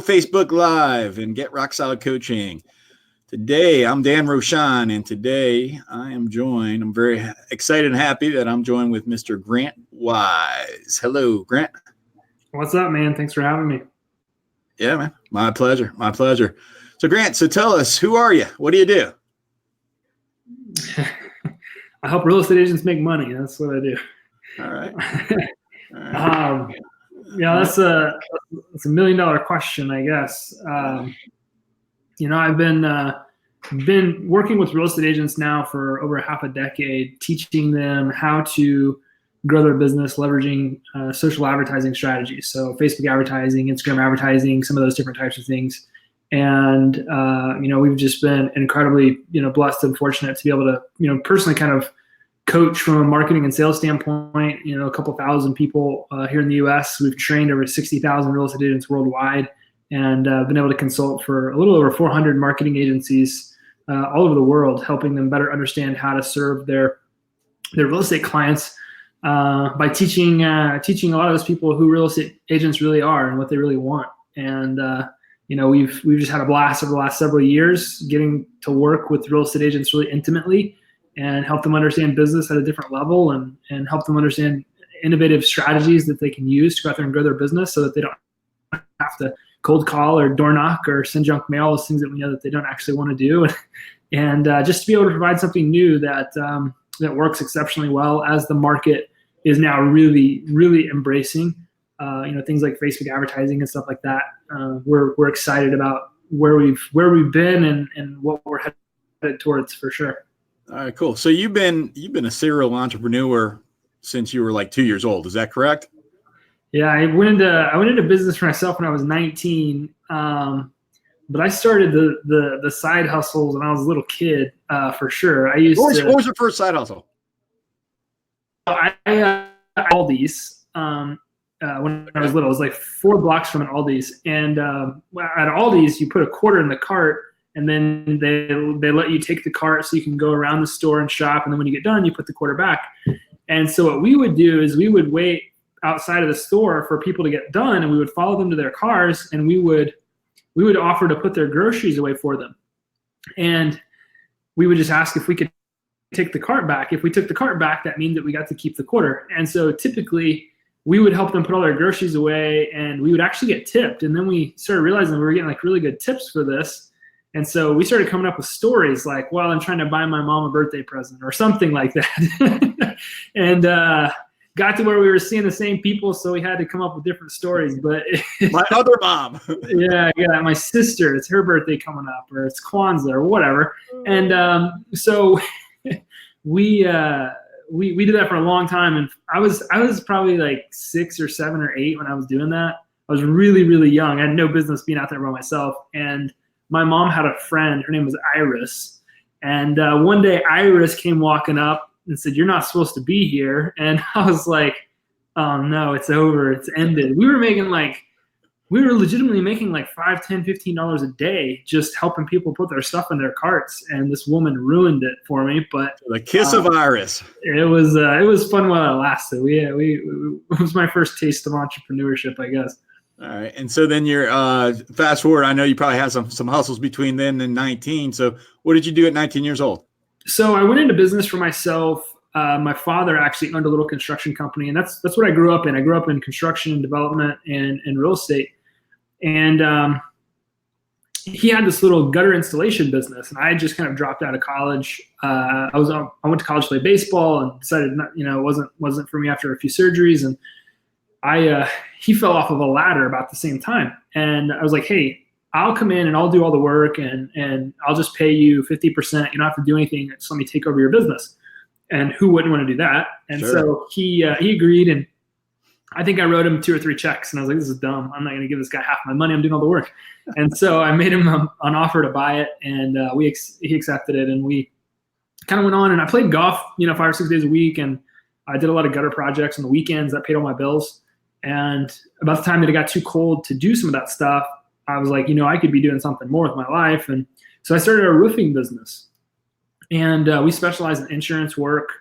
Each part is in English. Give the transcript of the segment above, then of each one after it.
Facebook Live and Get Rock Solid Coaching. Today, I'm Dan Rochon, and today I'm very excited and happy that I'm joined with Mr. Grant Wise. Hello, Grant. What's up, man? Thanks for having me. Yeah, man. My pleasure. So, Grant, tell us, who are you? What do you do? I help real estate agents make money. That's what I do. All right. That's a $1 million question, I guess. I've been working with real estate agents now for over half a decade, teaching them how to grow their business, leveraging social advertising strategies. So Facebook advertising, Instagram advertising, some of those different types of things. And, we've just been incredibly, blessed and fortunate to be able to, personally kind of coach from a marketing and sales standpoint, a couple thousand people here in the US. We've trained over 60,000 real estate agents worldwide, and been able to consult for a little over 400 marketing agencies all over the world, helping them better understand how to serve their real estate clients by teaching a lot of those people who real estate agents really are and what they really want. And we've just had a blast over the last several years getting to work with real estate agents really intimately and help them understand business at a different level and help them understand innovative strategies that they can use to go out there and grow their business so that they don't have to cold call or door knock or send junk mail, those things that we know that they don't actually want to do. And just to be able to provide something new that works exceptionally well as the market is now really, really embracing, things like Facebook advertising and stuff like that. We're excited about where we've been and what we're headed towards for sure. All right, cool. So you've been a serial entrepreneur since you were like 2 years old. Is that correct? Yeah, I went into business for myself when I was 19. But I started the side hustles when I was a little kid, for sure. What was your first side hustle? Aldi's. When I was little, it was like 4 blocks from an Aldi's, and at Aldi's you put a quarter in the cart, and then they let you take the cart so you can go around the store and shop, and then when you get done, you put the quarter back. And so what we would do is we would wait outside of the store for people to get done, and we would follow them to their cars, and we would offer to put their groceries away for them, and we would just ask if we could take the cart back. If we took the cart back, that means that we got to keep the quarter. And so typically we would help them put all their groceries away, and we would actually get tipped. And then we started realizing we were getting like really good tips for this. And so we started coming up with stories like, well, I'm trying to buy my mom a birthday present or something like that. And got to where we were seeing the same people, so we had to come up with different stories. But my other mom. yeah, my sister, it's her birthday coming up, or it's Kwanzaa or whatever. And so we did that for a long time, and I was probably like 6 or 7 or 8 when I was doing that. I was really, really young. I had no business being out there by myself. And my mom had a friend, her name was Iris. And one day Iris came walking up and said, "You're not supposed to be here." And I was like, "Oh no, it's over. It's ended." We were legitimately making like $5, $10, $15 a day just helping people put their stuff in their carts. And this woman ruined it for me. But the kiss of Iris. It was fun while it lasted. It was my first taste of entrepreneurship, I guess. All right. And so then you're fast forward. I know you probably had some hustles between then and 19. So what did you do at 19 years old? So I went into business for myself. My father actually owned a little construction company, and that's what I grew up in. I grew up in construction and development and real estate. And he had this little gutter installation business, and I just kind of dropped out of college. I went to college to play baseball and decided it wasn't for me after a few surgeries. And he fell off of a ladder about the same time. And I was like, "Hey, I'll come in and I'll do all the work and I'll just pay you 50%. You don't have to do anything. Just let me take over your business." And who wouldn't want to do that? And Sure. So he agreed, and I think I wrote him 2 or 3 checks, and I was like, "This is dumb. I'm not going to give this guy half my money. I'm doing all the work." And so I made him an offer to buy it, and he accepted it, and we kind of went on. And I played golf, 5 or 6 days a week, and I did a lot of gutter projects on the weekends that paid all my bills. And about the time that it got too cold to do some of that stuff, I was like, I could be doing something more with my life. And so I started a roofing business, and we specialize in insurance work.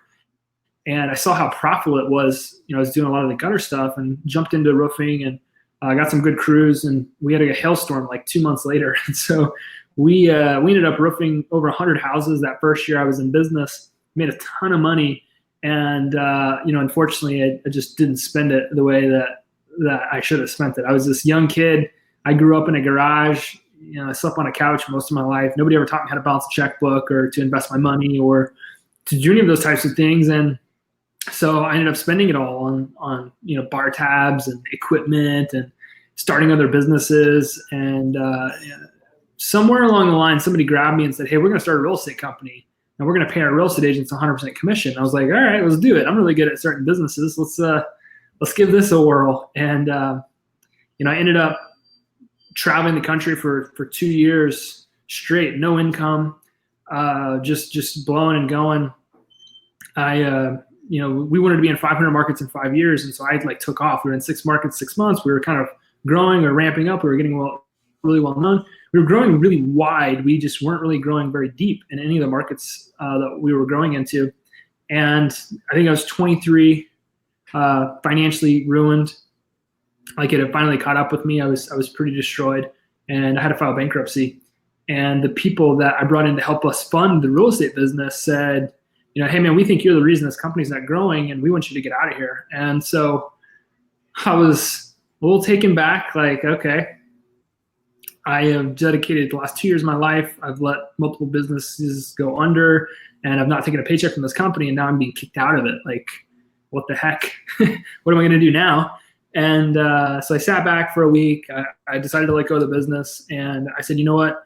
And I saw how profitable it was. I was doing a lot of the gutter stuff and jumped into roofing, and I got some good crews, and we had a hailstorm like 2 months later. And so we ended up roofing over 100 houses that first year I was in business, made a ton of money. And, unfortunately, I just didn't spend it the way that I should have spent it. I was this young kid. I grew up in a garage. I slept on a couch most of my life. Nobody ever taught me how to balance a checkbook or to invest my money or to do any of those types of things. And so I ended up spending it all on bar tabs and equipment and starting other businesses. And somewhere along the line, somebody grabbed me and said, "Hey, we're going to start a real estate company, and we're going to pay our real estate agents 100% commission." I was like, "All right, let's do it. I'm really good at starting businesses. Let's give this a whirl." And I ended up traveling the country for 2 years straight, no income, just blowing and going. We wanted to be in 500 markets in 5 years, and so I took off. We were in 6 markets, 6 months. We were kind of growing or ramping up. We were getting really well known. We were growing really wide. We just weren't really growing very deep in any of the markets that we were growing into. And I think I was 23, financially ruined. It had finally caught up with me. I was pretty destroyed, and I had to file bankruptcy. And the people that I brought in to help us fund the real estate business said, "Hey man, we think you're the reason this company's not growing, and we want you to get out of here." And so I was a little taken back, okay. I have dedicated the last 2 years of my life. I've let multiple businesses go under, and I've not taken a paycheck from this company, and now I'm being kicked out of it. What the heck? What am I going to do now? And so I sat back for a week. I decided to let go of the business, and I said, "You know what?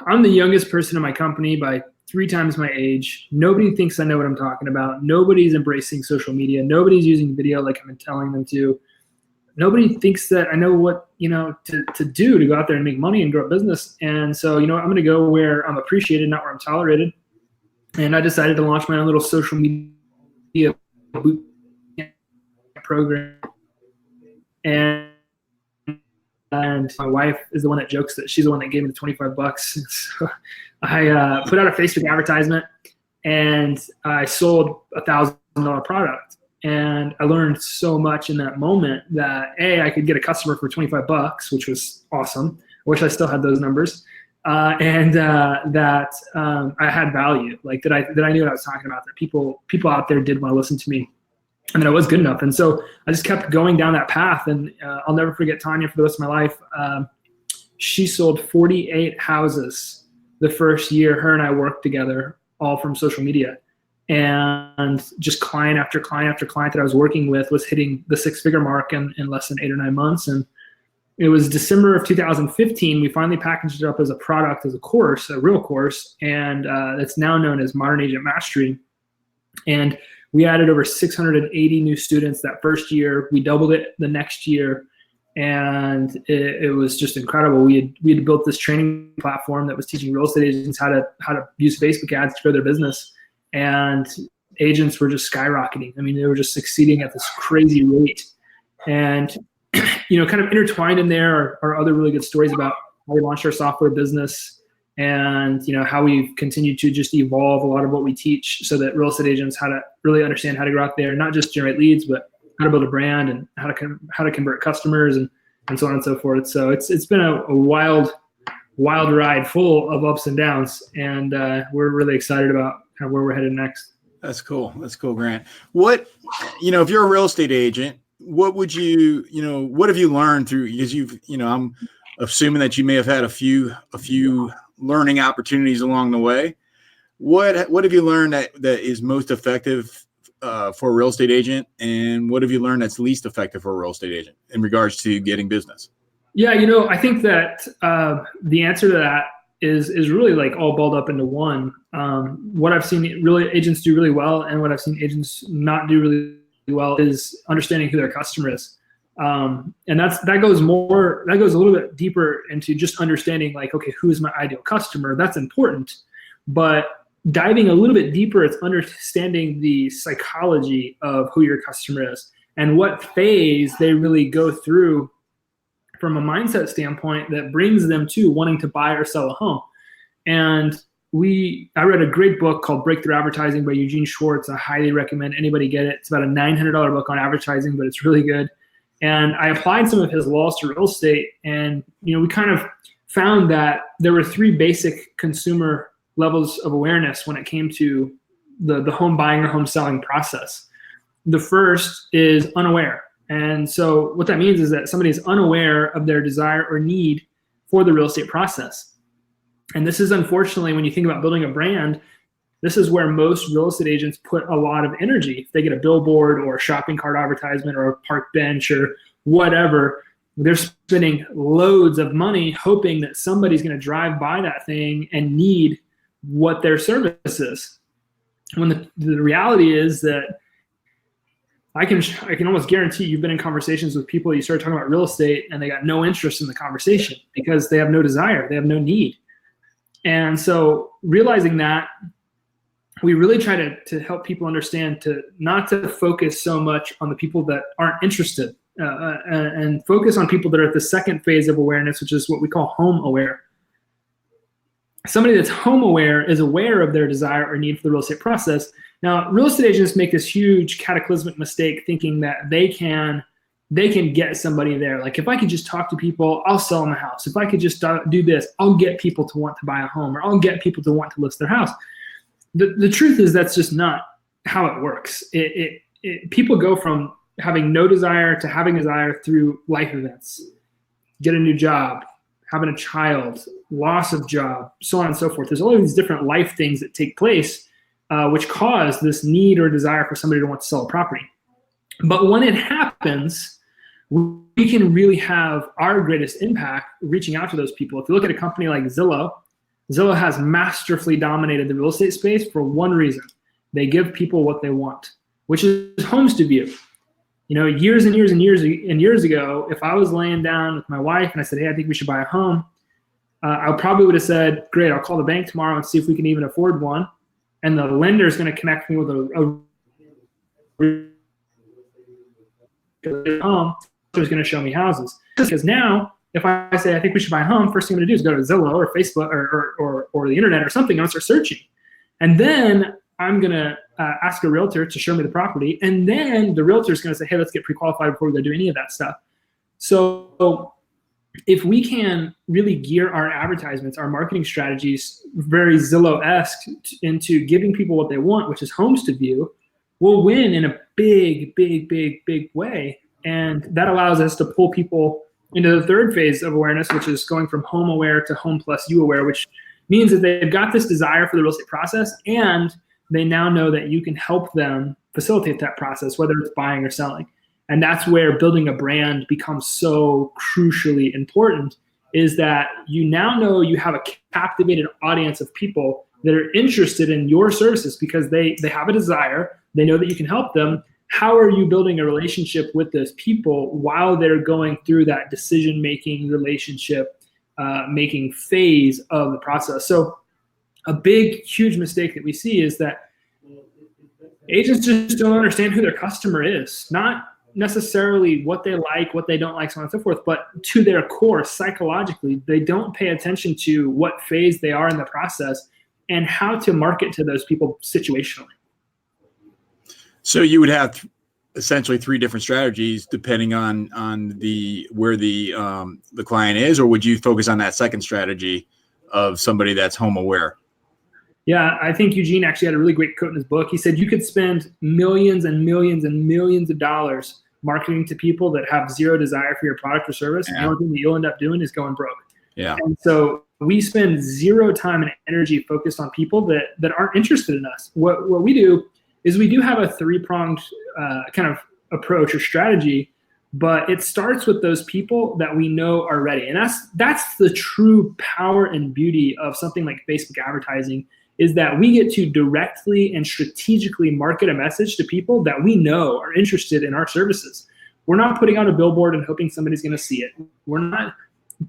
I'm the youngest person in my company by 3 times my age. Nobody thinks I know what I'm talking about. Nobody's embracing social media. Nobody's using video like I've been telling them to. Nobody thinks that I know what, to do to go out there and make money and grow a business. And so, I'm going to go where I'm appreciated, not where I'm tolerated." And I decided to launch my own little social media boot camp program. And my wife is the one that jokes that she's the one that gave me the $25. So I put out a Facebook advertisement, and I sold $1,000 product. And I learned so much in that moment that I could get a customer for $25, which was awesome. I wish I still had those numbers. And that I had value, that I knew what I was talking about, that people out there did want to listen to me, and that I was good enough. And so I just kept going down that path. And I'll never forget Tanya for the rest of my life. She sold 48 houses the first year her and I worked together, all from social media. And just client after client after client that I was working with was hitting the 6-figure mark in less than 8 or 9 months. And it was December of 2015. We finally packaged it up as a product, as a course, a real course. And it's now known as Modern Agent Mastery. And we added over 680 new students that first year. We doubled it the next year. And it was just incredible. We had built this training platform that was teaching real estate agents how to use Facebook ads to grow their business. And agents were just skyrocketing. I mean, they were just succeeding at this crazy rate. And, kind of intertwined in there are other really good stories about how we launched our software business, and, how we've continued to just evolve a lot of what we teach so that real estate agents how to really understand how to go out there, not just generate leads, but how to build a brand and how to convert customers and so on and so forth. So it's been a wild ride full of ups and downs. And we're really excited about kind of where we're headed next. That's cool. That's cool, Grant. What, if you're a real estate agent, what would you, what have you learned through, because I'm assuming that you may have had a few learning opportunities along the way. What have you learned that is most effective for a real estate agent, and what have you learned that's least effective for a real estate agent in regards to getting business? Yeah, I think that the answer to that is really all balled up into one. What I've seen agents do really well, and what I've seen agents not do really well, is understanding who their customer is. And that goes a little bit deeper into just understanding okay, who is my ideal customer? That's important. But diving a little bit deeper, it's understanding the psychology of who your customer is and what phase they really go through from a mindset standpoint that brings them to wanting to buy or sell a home. And I read a great book called Breakthrough Advertising by Eugene Schwartz. I highly recommend anybody get it. It's about a $900 book on advertising, but it's really good. And I applied some of his laws to real estate, and we kind of found that there were three basic consumer levels of awareness when it came to the home buying or home selling process. The first is unaware. And so what that means is that somebody is unaware of their desire or need for the real estate process. And this is, unfortunately, when you think about building a brand, this is where most real estate agents put a lot of energy. If they get a billboard or a shopping cart advertisement or a park bench or whatever, they're spending loads of money hoping that somebody's going to drive by that thing and need what their service is. When the reality is that I can almost guarantee you've been in conversations with people, you start talking about real estate and they got no interest in the conversation because they have no desire, they have no need. And so realizing that, we really try to help people understand not to focus so much on the people that aren't interested, and focus on people that are at the second phase of awareness, which is what we call home aware. Somebody that's home aware is aware of their desire or need for the real estate process. Now, real estate agents make this huge cataclysmic mistake thinking that they can get somebody there. Like, if I could just talk to people, I'll sell them a house. If I could just do this, I'll get people to want to buy a home, or I'll get people to want to list their house. The truth is that's just not how it works. People go from having no desire to having desire through life events. Get a new job, having a child, loss of job, so on and so forth. There's all these different life things that take place which cause this need or desire for somebody to want to sell a property. But when it happens, we can really have our greatest impact reaching out to those people. If you look at a company like Zillow has masterfully dominated the real estate space for one reason. They give people what they want, which is homes to view. Years and years and years and years ago, if I was laying down with my wife and I said, hey, I think we should buy a home, I probably would have said, great, I'll call the bank tomorrow and see if we can even afford one. And the lender is going to connect me with a home who's going to show me houses. Because now, if I say I think we should buy a home, first thing I'm going to do is go to Zillow or Facebook or the internet or something, and I'll start searching. And then I'm going to ask a realtor to show me the property. And then the realtor is going to say, hey, let's get pre-qualified before we go do any of that stuff. So if we can really gear our advertisements, our marketing strategies, very Zillow-esque into giving people what they want, which is homes to view, we'll win in a big, big, big, big way. And that allows us to pull people into the third phase of awareness, which is going from home aware to home plus you aware, which means that they've got this desire for the real estate process, and they now know that you can help them facilitate that process, whether it's buying or selling. And that's where building a brand becomes so crucially important, is that you now know you have a captivated audience of people that are interested in your services because they have a desire, they know that you can help them. How are you building a relationship with those people while they're going through that decision-making, relationship-making phase of the process? So a big, huge mistake that we see is that agents just don't understand who their customer is, not necessarily what they like, what they don't like, so on and so forth, but to their core, psychologically, they don't pay attention to what phase they are in the process and how to market to those people situationally. So you would have essentially three different strategies depending on where the client is, or would you focus on that second strategy of somebody that's home aware? Yeah, I think Eugene actually had a really great quote in his book. He said you could spend millions and millions and millions of dollars marketing to people that have zero desire for your product or service. Yeah. And the only thing that you'll end up doing is going broke. Yeah. And so we spend zero time and energy focused on people that aren't interested in us. What we do is we do have a three-pronged kind of approach or strategy, but it starts with those people that we know are ready. And that's the true power and beauty of something like Facebook advertising, is that we get to directly and strategically market a message to people that we know are interested in our services. We're not putting out a billboard and hoping somebody's going to see it. We're not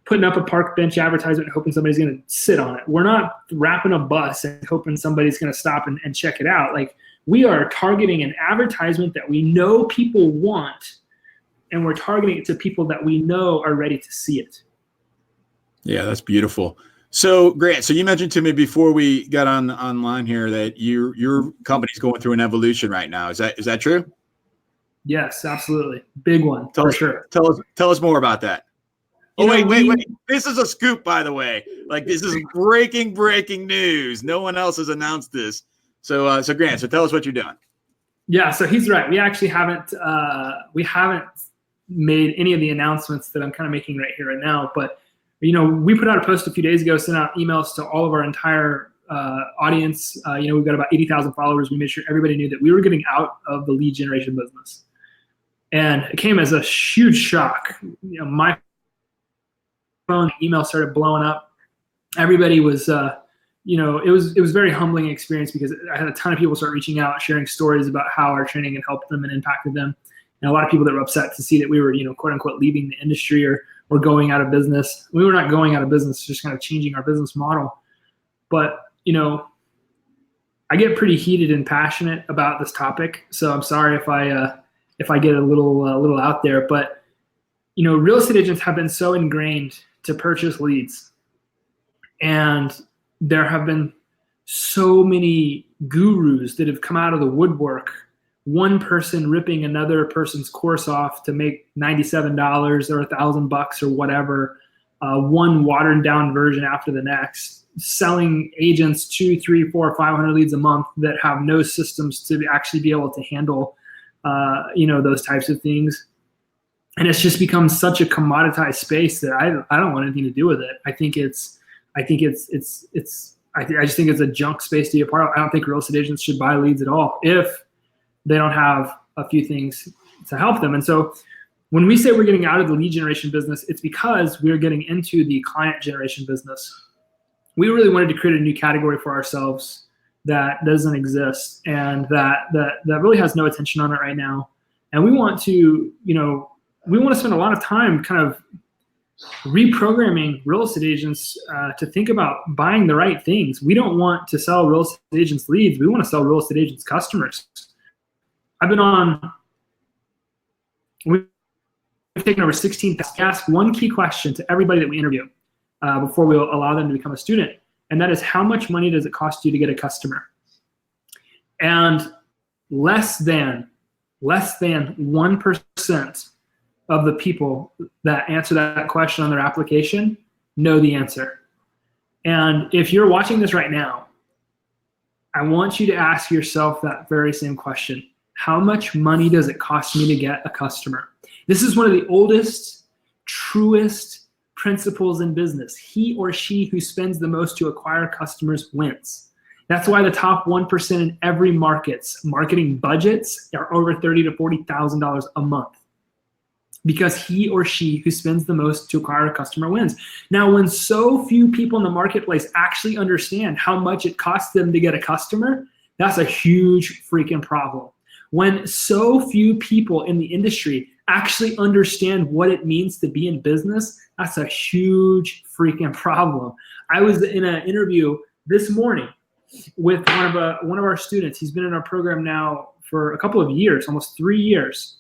putting up a park bench advertisement and hoping somebody's going to sit on it. We're not wrapping a bus and hoping somebody's going to stop and check it out. Like, we are targeting an advertisement that we know people want, and we're targeting it to people that we know are ready to see it. Yeah, that's beautiful. So, Grant, so you mentioned to me before we got online here that your company's going through an evolution right now. Is that true? Yes, absolutely. Big one Tell for us, sure. tell us more about that. You Oh, know, wait. This is a scoop, by the way. Like, this is breaking news. No one else has announced this. So Grant, so tell us what you're doing. Yeah, so he's right. We actually haven't made any of the announcements that I'm kind of making right here right now. But you know, we put out a post a few days ago, sent out emails to all of our entire audience. You know, we've got about 80,000 followers. We made sure everybody knew that we were getting out of the lead generation business, and it came as a huge shock. You know, my phone email started blowing up. Everybody was, you know, it was a very humbling experience because I had a ton of people start reaching out, sharing stories about how our training had helped them and impacted them, and a lot of people that were upset to see that we were, you know, quote unquote, leaving the industry or going out of business. We were not going out of business, just kind of changing our business model. But you know, I get pretty heated and passionate about this topic, so I'm sorry if I get a little out there. But you know, real estate agents have been so ingrained to purchase leads, and there have been so many gurus that have come out of the woodwork. One person ripping another person's course off to make $97 or $1,000 or whatever. One watered down version after the next, selling agents 200, 300, 400, 500 leads a month that have no systems to actually be able to handle, you know, those types of things. And it's just become such a commoditized space that I don't want anything to do with it. I just think it's a junk space to be a part of. I don't think real estate agents should buy leads at all if they don't have a few things to help them. And so when we say we're getting out of the lead generation business, it's because we're getting into the client generation business. We really wanted to create a new category for ourselves that doesn't exist and that really has no attention on it right now. And we want to, you know, we want to spend a lot of time kind of reprogramming real estate agents to think about buying the right things. We don't want to sell real estate agents leads. We want to sell real estate agents customers. We've taken over 16,000. Ask one key question to everybody that we interview before we allow them to become a student. And that is, how much money does it cost you to get a customer? And less than 1% of the people that answer that question on their application know the answer. And if you're watching this right now, I want you to ask yourself that very same question. How much money does it cost me to get a customer? This is one of the oldest, truest principles in business. He or she who spends the most to acquire customers wins. That's why the top 1% in every market's marketing budgets are over $30,000 to $40,000 a month. Because he or she who spends the most to acquire a customer wins. Now, when so few people in the marketplace actually understand how much it costs them to get a customer, that's a huge freaking problem. When so few people in the industry actually understand what it means to be in business, that's a huge freaking problem. I was in an interview this morning with one of our students. He's been in our program now for a couple of years, almost 3 years.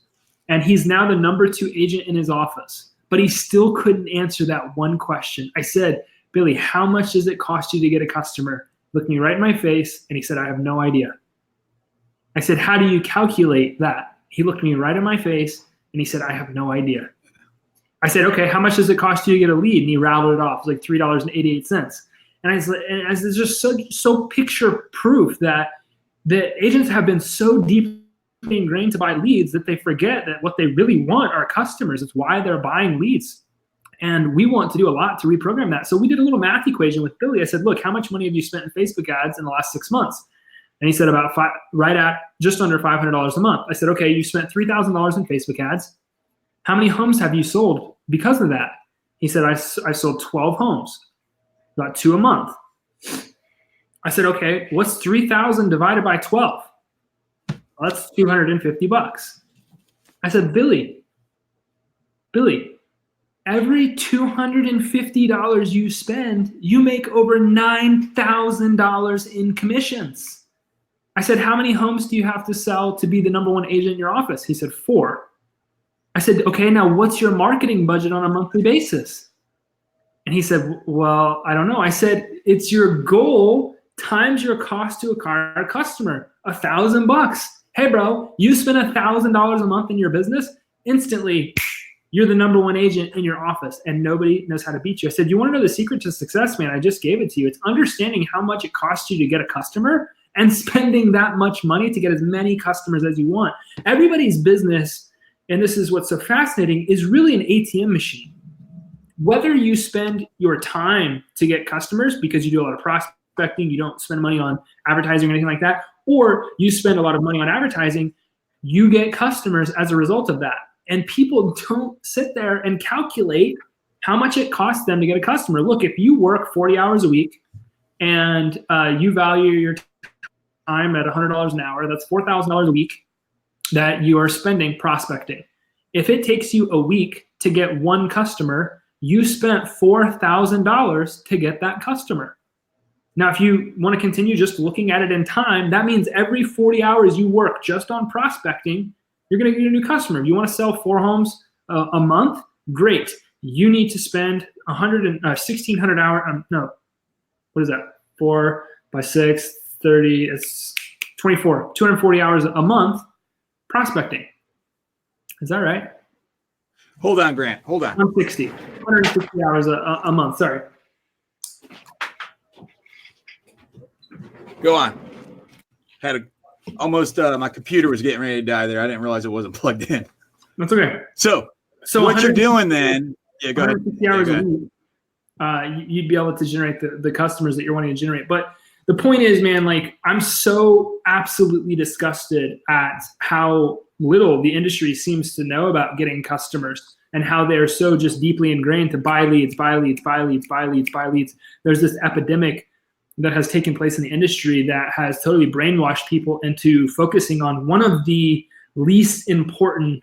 And he's now the number 2 agent in his office, but he still couldn't answer that one question. I said, Billy, how much does it cost you to get a customer? Looked me right in my face, and he said, I have no idea. I said, how do you calculate that? He looked me right in my face, and he said, I have no idea. I said, okay, how much does it cost you to get a lead? And he rattled it off. It was like $3.88. And I said, it's just so picture proof that the agents have been so deep ingrained to buy leads that they forget that what they really want are customers. It's why they're buying leads. And we want to do a lot to reprogram that. So we did a little math equation with Billy. I said, look, how much money have you spent in Facebook ads in the last 6 months? And he said right at just under $500 a month. I said, okay, you spent $3,000 in Facebook ads. How many homes have you sold because of that? He said, I sold 12 homes, about 2 a month. I said, okay, what's 3,000 divided by 12? Well, that's $250. I said, Billy, every $250 you spend, you make over $9,000 in commissions. I said, how many homes do you have to sell to be the number 1 agent in your office? He said, 4. I said, okay, now what's your marketing budget on a monthly basis? And he said, well, I don't know. I said, it's your goal times your cost to acquire a customer, $1,000. Hey, bro, you spend $1,000 a month in your business, instantly you're the number one agent in your office and nobody knows how to beat you. I said, you want to know the secret to success, man? I just gave it to you. It's understanding how much it costs you to get a customer and spending that much money to get as many customers as you want. Everybody's business, and this is what's so fascinating, is really an ATM machine. Whether you spend your time to get customers because you do a lot of prospecting, you don't spend money on advertising or anything like that, or you spend a lot of money on advertising, you get customers as a result of that. And people don't sit there and calculate how much it costs them to get a customer. Look, if you work 40 hours a week and you value your time at $100 an hour, that's $4,000 a week that you are spending prospecting. If it takes you a week to get one customer, you spent $4,000 to get that customer. Now, if you want to continue just looking at it in time, that means every 40 hours you work just on prospecting, you're going to get a new customer. If you want to sell 4 homes a month, great. You need to spend 1,600 hours. No, what is that? 4 by 6, 30, it's 24, 240 hours a month prospecting. Is that right? Hold on, Grant. Hold on. 160 hours a month. Sorry. Go on. Almost my computer was getting ready to die there. I didn't realize it wasn't plugged in. That's okay. So what you're doing then, go ahead. 160 hours a week, you'd be able to generate the customers that you're wanting to generate. But the point is, man, like, I'm so absolutely disgusted at how little the industry seems to know about getting customers and how they're so just deeply ingrained to buy leads, buy leads, buy leads, buy leads, buy leads. There's this epidemic that has taken place in the industry that has totally brainwashed people into focusing on one of the least important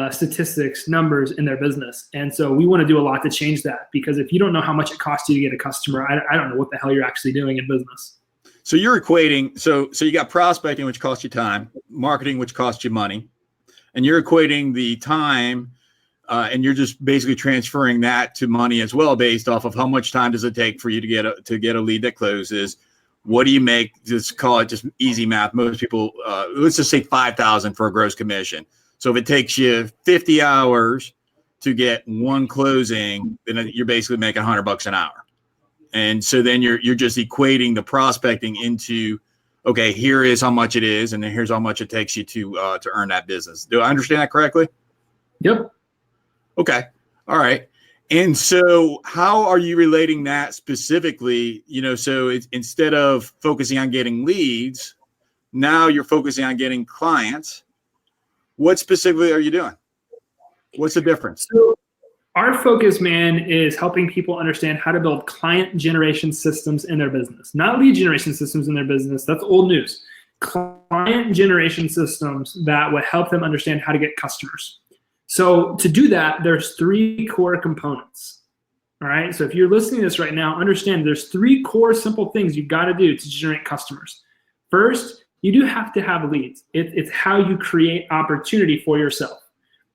statistics, numbers in their business. And so we want to do a lot to change that, because if you don't know how much it costs you to get a customer, I don't know what the hell you're actually doing in business. So you're equating, so you got prospecting, which costs you time, marketing, which costs you money, and you're equating the time and you're just basically transferring that to money as well, based off of how much time does it take for you to get a lead that closes. What do you make? Just call it just easy math. Most people, let's just say 5,000 for a gross commission. So if it takes you 50 hours to get one closing, then you're basically making $100 an hour. And so then you're just equating the prospecting into, okay, here is how much it is, and then here's how much it takes you to earn that business. Do I understand that correctly? Yep. Okay. All right. And so how are you relating that specifically? So it's, instead of focusing on getting leads, now you're focusing on getting clients. What specifically are you doing? What's the difference? So our focus, man, is helping people understand how to build client generation systems in their business, not lead generation systems in their business. That's old news. Client generation systems that would help them understand how to get customers. So to do that, there's 3 core components. All right. So if you're listening to this right now, understand there's 3 core simple things you've got to do to generate customers. First, you do have to have leads. It's how you create opportunity for yourself.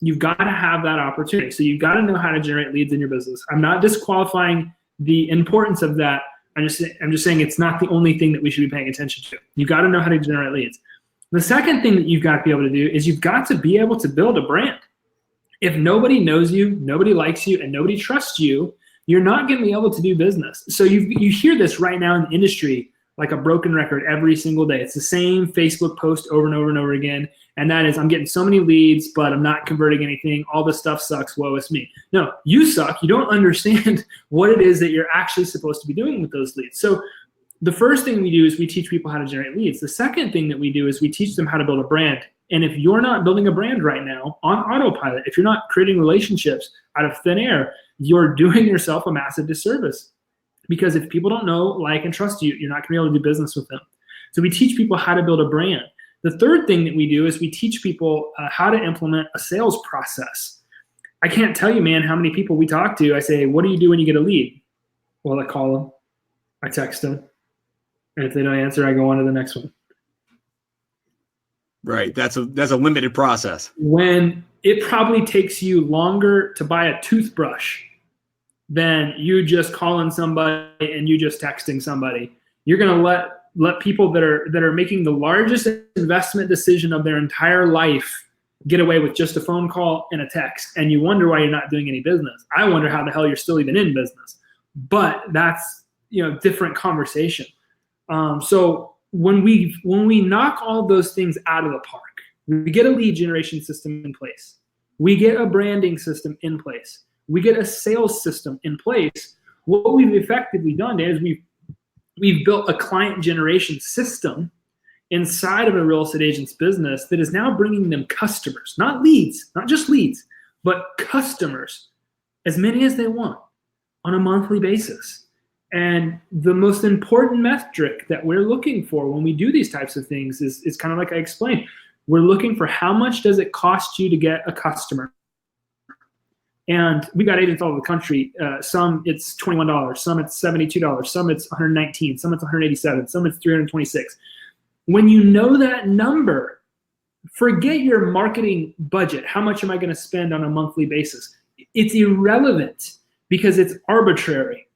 You've got to have that opportunity. So you've got to know how to generate leads in your business. I'm not disqualifying the importance of that. I'm just saying it's not the only thing that we should be paying attention to. You've got to know how to generate leads. The second thing that you've got to be able to do is you've got to be able to build a brand. If nobody knows you, nobody likes you, and nobody trusts you, you're not going to be able to do business. So you hear this right now in the industry like a broken record every single day. It's the same Facebook post over and over and over again. And that is, I'm getting so many leads, but I'm not converting anything. All this stuff sucks. Woe is me. No, you suck. You don't understand what it is that you're actually supposed to be doing with those leads. So the first thing we do is we teach people how to generate leads. The second thing that we do is we teach them how to build a brand. And if you're not building a brand right now on autopilot, if you're not creating relationships out of thin air, you're doing yourself a massive disservice. Because if people don't know, like, and trust you, you're not going to be able to do business with them. So we teach people how to build a brand. The third thing that we do is we teach people how to implement a sales process. I can't tell you, man, how many people we talk to. I say, what do you do when you get a lead? Well, I call them. I text them. And if they don't answer, I go on to the next one. Right. That's a limited process. When it probably takes you longer to buy a toothbrush than you just calling somebody and you just texting somebody, you're going to let let people that are making the largest investment decision of their entire life get away with just a phone call and a text, and you wonder why you're not doing any business. I wonder how the hell you're still even in business. But that's different conversation. So when we knock all those things out of the park, we get a lead generation system in place, we get a branding system in place, we get a sales system in place. What we've effectively done is we've built a client generation system inside of a real estate agent's business that is now bringing them customers, not leads, not just leads, but customers, as many as they want on a monthly basis. And the most important metric that we're looking for when we do these types of things is kind of like I explained. We're looking for how much does it cost you to get a customer. And we got agents all over the country. Some it's $21, some it's $72, some it's $119, some it's $187, some it's $326. When you know that number, forget your marketing budget. How much am I going to spend on a monthly basis? It's irrelevant because it's arbitrary.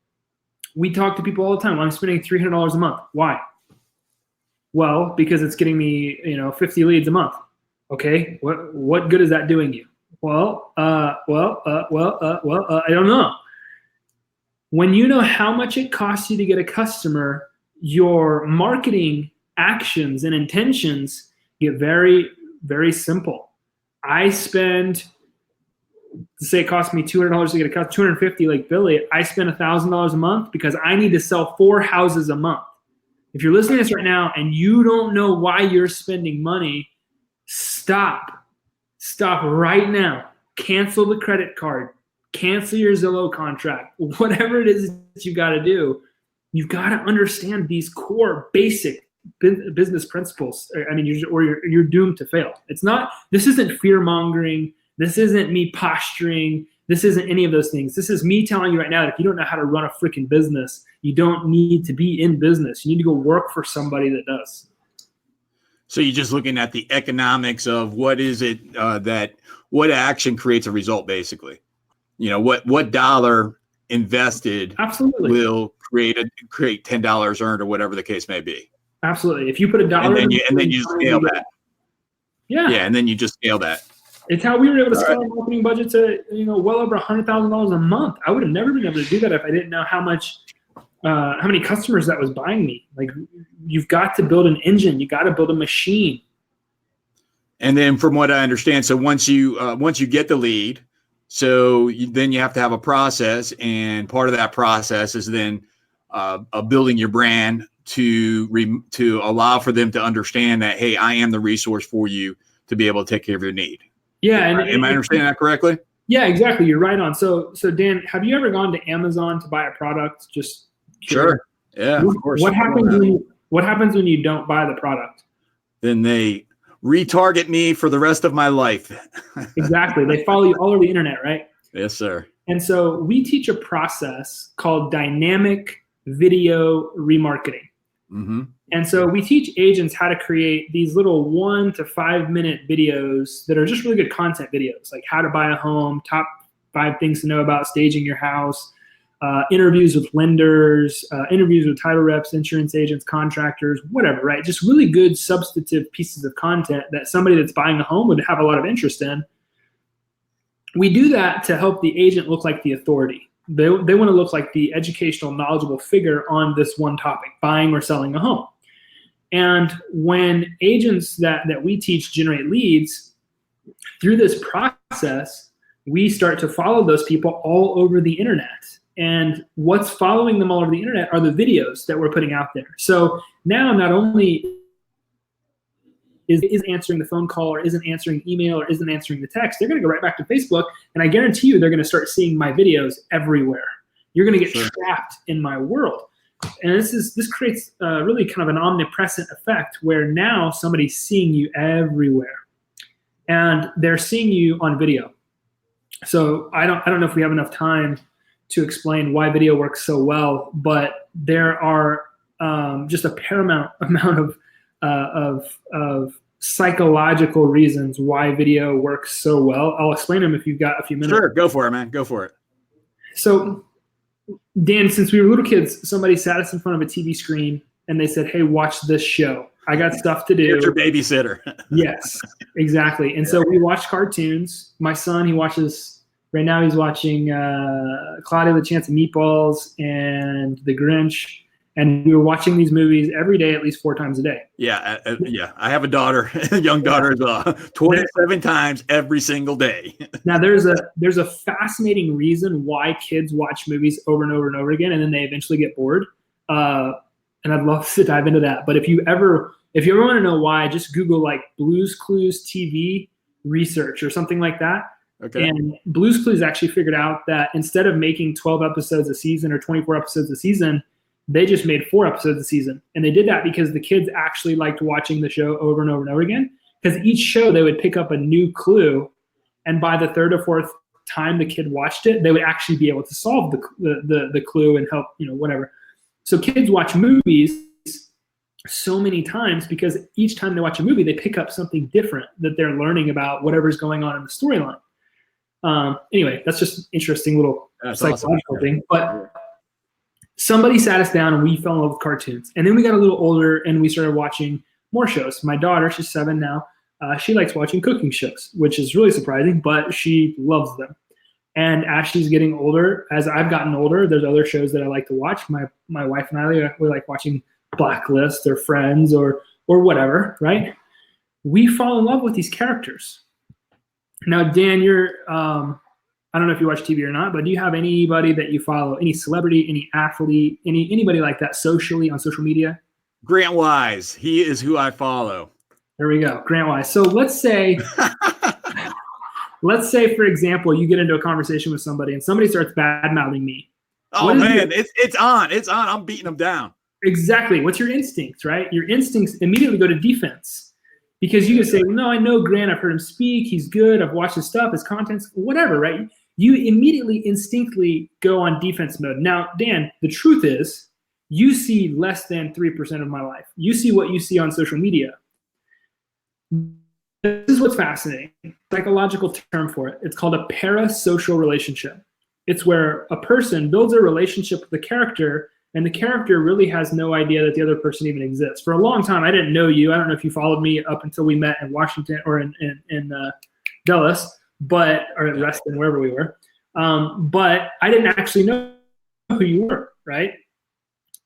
We talk to people all the time. I'm spending $300 a month. Why? Well, because it's getting me 50 leads a month. Okay, what good is that doing you? Well, I don't know. When you know how much it costs you to get a customer, your marketing actions and intentions get very, very simple. I spend, say it costs me $200 to get a customer, $250 like Billy. I spend $1,000 a month because I need to sell 4 houses a month. If you're listening to this right now and you don't know why you're spending money, stop right now. Cancel the credit card, cancel your Zillow contract, whatever it is that you got to do. You've got to understand these core basic business principles. I mean, you're doomed to fail. This isn't fear mongering. This isn't me posturing. This isn't any of those things. This is me telling you right now that if you don't know how to run a freaking business, you don't need to be in business. You need to go work for somebody that does. So you're just looking at the economics of what is it what action creates a result, basically. What dollar invested absolutely will create $10 earned or whatever the case may be. Absolutely. If you put $1 and then you scale that. Yeah, and then you just scale that. It's how we were able to scale our marketing budget to well over $100,000 a month. I would have never been able to do that if I didn't know how many customers that was buying me. Like, you've got to build an engine. You got to build a machine. And then, from what I understand, so once you get the lead, then you have to have a process, and part of that process is then building your brand to allow for them to understand that, hey, I am the resource for you to be able to take care of your need. Yeah. Am I understanding that correctly? Yeah, exactly. You're right on. So Dan, have you ever gone to Amazon to buy a product? Just sure. Yeah, of course. What happens when you don't buy the product? Then they retarget me for the rest of my life. Exactly. They follow you all over the internet, right? Yes, sir. And so we teach a process called dynamic video remarketing. Mm-hmm. And so we teach agents how to create these little 1 to 5 minute videos that are just really good content videos, like how to buy a home, top 5 things to know about staging your house, interviews with lenders, interviews with title reps, insurance agents, contractors, whatever, right? Just really good substantive pieces of content that somebody that's buying a home would have a lot of interest in. We do that to help the agent look like the authority. They want to look like the educational, knowledgeable figure on this one topic, buying or selling a home. And when agents that we teach generate leads, through this process, we start to follow those people all over the internet. And what's following them all over the internet are the videos that we're putting out there. So now not only is answering the phone call or isn't answering email or isn't answering the text, they're going to go right back to Facebook, and I guarantee you they're going to start seeing my videos everywhere. You're going to get trapped in my world. And this creates really kind of an omnipresent effect where now somebody's seeing you everywhere, and they're seeing you on video. So I don't know if we have enough time to explain why video works so well, but there are just a paramount amount of psychological reasons why video works so well. I'll explain them if you've got a few minutes. Sure, go for it, man. Go for it. So, Dan, since we were little kids, somebody sat us in front of a TV screen and they said, hey, watch this show. I got stuff to do. Here's your babysitter. Yes, exactly. And so we watched cartoons. My son, right now he's watching Cloudy with a Chance of Meatballs and The Grinch. And we were watching these movies every day, at least 4 times a day. Yeah. I have a daughter, a young daughter as well. 27 times every single day. Now there's a fascinating reason why kids watch movies over and over and over again, and then they eventually get bored. And I'd love to dive into that. But if you ever want to know why, just Google like Blue's Clues TV research or something like that. Okay. And Blue's Clues actually figured out that instead of making 12 episodes a season or 24 episodes a season, they just made 4 episodes a season. And they did that because the kids actually liked watching the show over and over and over again. Because each show they would pick up a new clue, and by the 3rd or 4th time the kid watched it, they would actually be able to solve the clue and help, whatever. So kids watch movies so many times because each time they watch a movie, they pick up something different that they're learning about whatever's going on in the storyline. Anyway, that's just an interesting little psychological thing. But somebody sat us down and we fell in love with cartoons. And then we got a little older and we started watching more shows. My daughter, she's 7 now. She likes watching cooking shows, which is really surprising, but she loves them. And as she's getting older, as I've gotten older, there's other shows that I like to watch. My wife and I, we like watching Blacklist or Friends or whatever, right? We fall in love with these characters. Now, Dan, you're, I don't know if you watch TV or not, but do you have anybody that you follow, any celebrity, any athlete, anybody like that socially on social media? Grant Wise. He is who I follow. There we go. Grant Wise. So let's say, for example, you get into a conversation with somebody and somebody starts bad-mouthing me. Oh, man, it's on. It's on. I'm beating them down. Exactly. What's your instincts, right? Your instincts immediately go to defense because you can say, well, no, I know Grant. I've heard him speak. He's good. I've watched his stuff, his contents, whatever, right? You immediately instinctively go on defense mode. Now, Dan, the truth is you see less than 3% of my life. You see what you see on social media. This is what's fascinating. Psychological term for it. It's called a parasocial relationship. It's where a person builds a relationship with the character, and the character really has no idea that the other person even exists. For a long time, I didn't know you. I don't know if you followed me up until we met in Washington or in Dulles, or in Reston, wherever we were. But I didn't actually know who you were, right?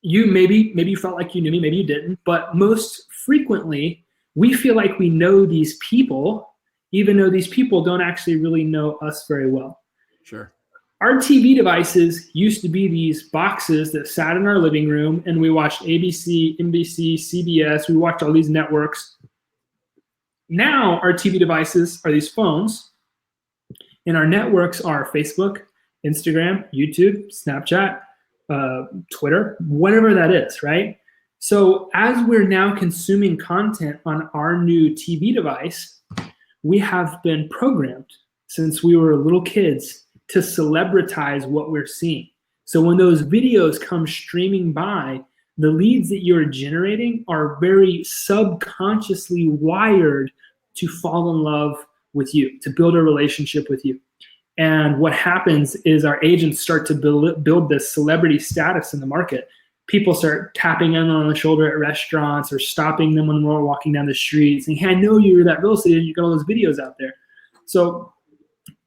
You maybe you felt like you knew me, maybe you didn't. But most frequently, we feel like we know these people, even though these people don't actually really know us very well. Sure. Our TV devices used to be these boxes that sat in our living room, and we watched ABC, NBC, CBS. We watched all these networks. Now our TV devices are these phones, and our networks are Facebook, Instagram, YouTube, Snapchat, Twitter, whatever that is, right? So as we're now consuming content on our new TV device, we have been programmed since we were little kids to celebritize what we're seeing. So when those videos come streaming by, the leads that you're generating are very subconsciously wired to fall in love with you, to build a relationship with you. And what happens is our agents start to build this celebrity status in the market. People start tapping them on the shoulder at restaurants or stopping them when we're walking down the street saying, hey, I know you're that real estate agent. You got all those videos out there. So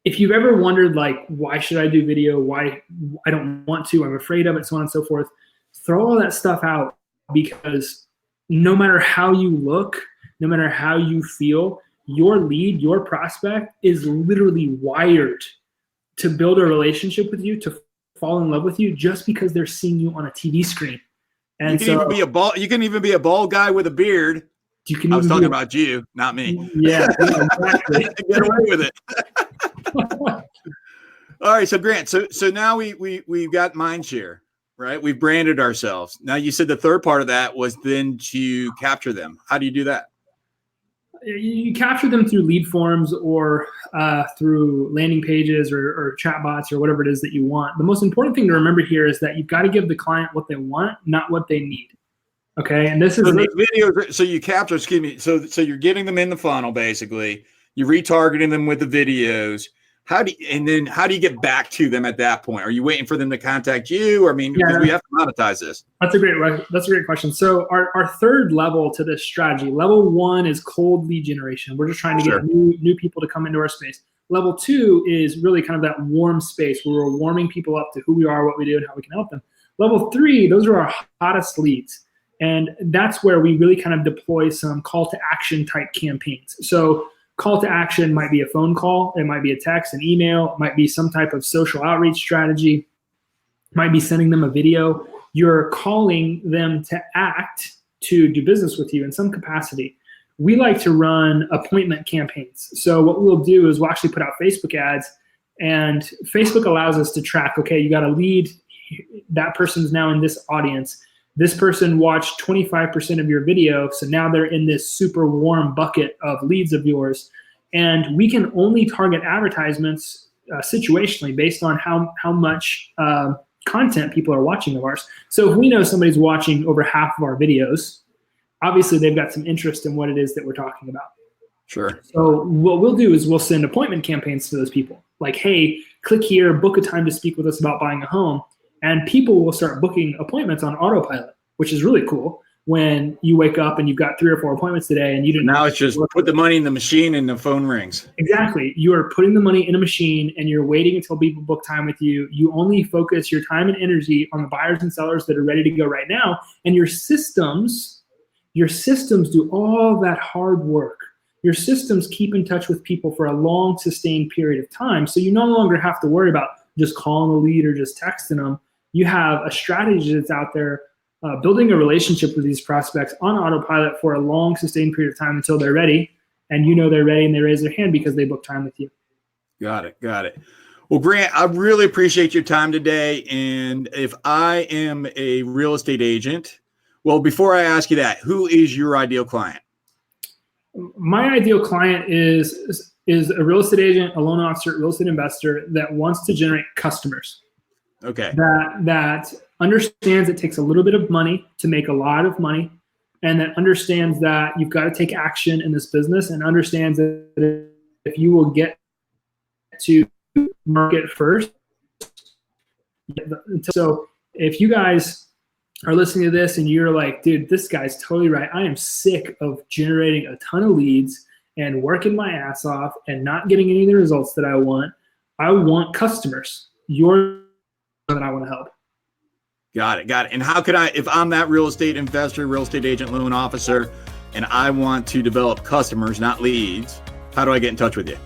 if you've ever wondered, like, why should I do video? Why I don't want to, I'm afraid of it, so on and so forth, throw all that stuff out, because no matter how you look, no matter how you feel, your lead, your prospect is literally wired to build a relationship with you, to fall in love with you, just because they're seeing you on a TV screen. And you can even be a bald guy with a beard. I was talking about you, not me. Yeah, exactly. Get away with it. All right, so Grant, so now we've got Mindshare, right? We've branded ourselves. Now you said the third part of that was then to capture them. How do you do that? You capture them through lead forms or through landing pages or chatbots or whatever it is that you want. The most important thing to remember here is that you've got to give the client what they want, not what they need. Okay, and this is videos. So you capture. Excuse me. So you're getting them in the funnel, basically. You're retargeting them with the videos. how do you get back to them at that point? Are you waiting for them to contact you? Or, I mean, because we have to monetize this. That's a great question. So our third level to this strategy, level 1 is cold lead generation. We're just trying to get new people to come into our space. Level 2 is really kind of that warm space where we're warming people up to who we are, what we do, and how we can help them. Level 3, those are our hottest leads. And that's where we really kind of deploy some call to action type campaigns. So call to action might be a phone call, it might be a text, an email, it might be some type of social outreach strategy, it might be sending them a video. You're calling them to act to do business with you in some capacity. We like to run appointment campaigns. So what we'll do is we'll actually put out Facebook ads, and Facebook allows us to track, okay, you got a lead, that person's now in this audience. This person watched 25% of your video, so now they're in this super warm bucket of leads of yours. And we can only target advertisements situationally based on how much content people are watching of ours. So if we know somebody's watching over half of our videos, obviously they've got some interest in what it is that we're talking about. Sure. So what we'll do is we'll send appointment campaigns to those people. Like, hey, click here, book a time to speak with us about buying a home. And people will start booking appointments on autopilot, which is really cool when you wake up and you've got 3 or 4 appointments today and you didn't. Now it's just put the money in the machine and the phone rings. Exactly. You are putting the money in a machine and you're waiting until people book time with you. You only focus your time and energy on the buyers and sellers that are ready to go right now. And your systems do all that hard work. Your systems keep in touch with people for a long, sustained period of time. So you no longer have to worry about just calling a lead or just texting them. You have a strategy that's out there, building a relationship with these prospects on autopilot for a long, sustained period of time until they're ready. And you know they're ready and they raise their hand because they booked time with you. Got it. Well, Grant, I really appreciate your time today. And if I am a real estate agent, well, before I ask you that, who is your ideal client? My ideal client is a real estate agent, a loan officer, real estate investor that wants to generate customers. Okay. That understands it takes a little bit of money to make a lot of money, and that understands that you've got to take action in this business, and understands that if you will get to market first. So if you guys are listening to this and you're like, dude, this guy's totally right. I am sick of generating a ton of leads and working my ass off and not getting any of the results that I want. I want customers. You're that I want to help. Got it. And how could I, if I'm that real estate investor, real estate agent, loan officer, and I want to develop customers, not leads, how do I get in touch with you?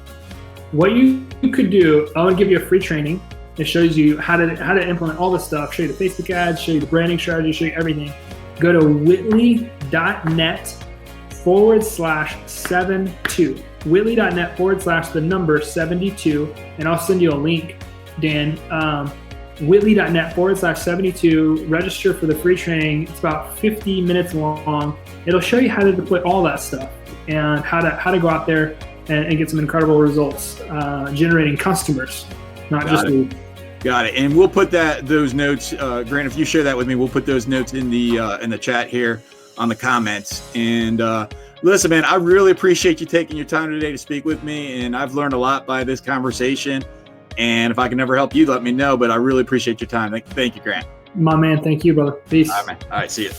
What you could do, I want to give you a free training. It shows you how to implement all this stuff, show you the Facebook ads, show you the branding strategy, show you everything. Go to whitley.net/72. whitley.net/72, and I'll send you a link, Dan. whitley.net/72. Register for the free training. It's about 50 minutes long. It'll show you how to deploy all that stuff and how to go out there and get some incredible results, generating customers, not just leads. Got it. And we'll put those notes, Grant, if you share that with me, we'll put those notes in the chat here on the comments. And listen, man, I really appreciate you taking your time today to speak with me. And I've learned a lot by this conversation. And if I can ever help you, let me know. But I really appreciate your time. Thank you, Grant. My man, thank you, brother. Peace. All right, man. All right, see you.